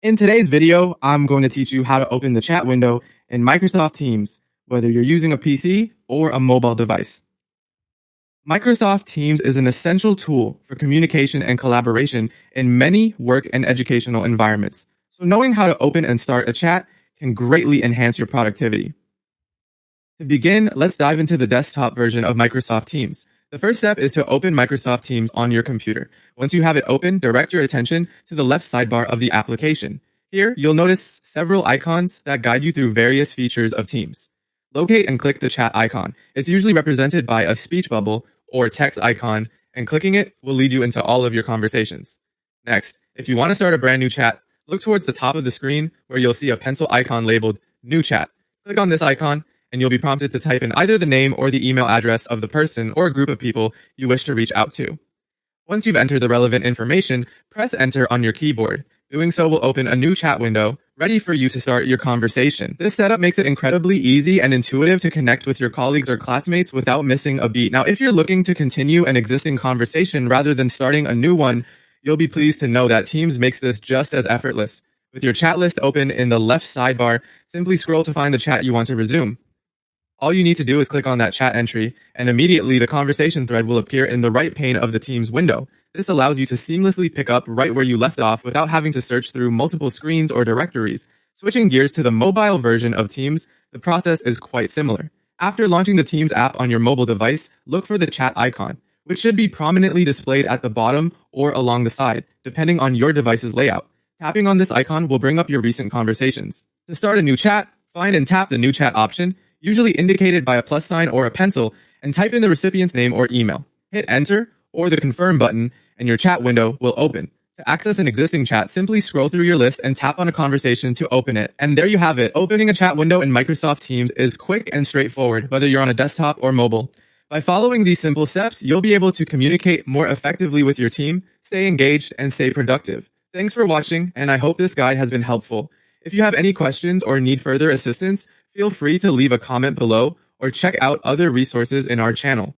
In today's video, I'm going to teach you how to open the chat window in Microsoft Teams, whether you're using a PC or a mobile device. Microsoft Teams is an essential tool for communication and collaboration in many work and educational environments. So knowing how to open and start a chat can greatly enhance your productivity. To begin, let's dive into the desktop version of Microsoft Teams. The first step is to open Microsoft Teams on your computer. Once you have it open, direct your attention to the left sidebar of the application. Here, you'll notice several icons that guide you through various features of Teams. Locate and click the chat icon. It's usually represented by a speech bubble or text icon, and clicking it will lead you into all of your conversations. Next, if you want to start a brand new chat, look towards the top of the screen where you'll see a pencil icon labeled New Chat. Click on this icon, and you'll be prompted to type in either the name or the email address of the person or group of people you wish to reach out to. Once you've entered the relevant information, press enter on your keyboard. Doing so will open a new chat window, ready for you to start your conversation. This setup makes it incredibly easy and intuitive to connect with your colleagues or classmates without missing a beat. Now, if you're looking to continue an existing conversation rather than starting a new one, you'll be pleased to know that Teams makes this just as effortless. With your chat list open in the left sidebar, simply scroll to find the chat you want to resume. All you need to do is click on that chat entry, and immediately the conversation thread will appear in the right pane of the Teams window. This allows you to seamlessly pick up right where you left off without having to search through multiple screens or directories. Switching gears to the mobile version of Teams, the process is quite similar. After launching the Teams app on your mobile device, look for the chat icon, which should be prominently displayed at the bottom or along the side, depending on your device's layout. Tapping on this icon will bring up your recent conversations. To start a new chat, find and tap the New Chat option, usually indicated by a plus sign or a pencil, and type in the recipient's name or email. Hit enter or the confirm button, and your chat window will open. To access an existing chat, simply scroll through your list and tap on a conversation to open it. And there you have it. Opening a chat window in Microsoft Teams is quick and straightforward, whether you're on a desktop or mobile. By following these simple steps, you'll be able to communicate more effectively with your team, stay engaged, and stay productive. Thanks for watching, and I hope this guide has been helpful. If you have any questions or need further assistance, feel free to leave a comment below or check out other resources in our channel.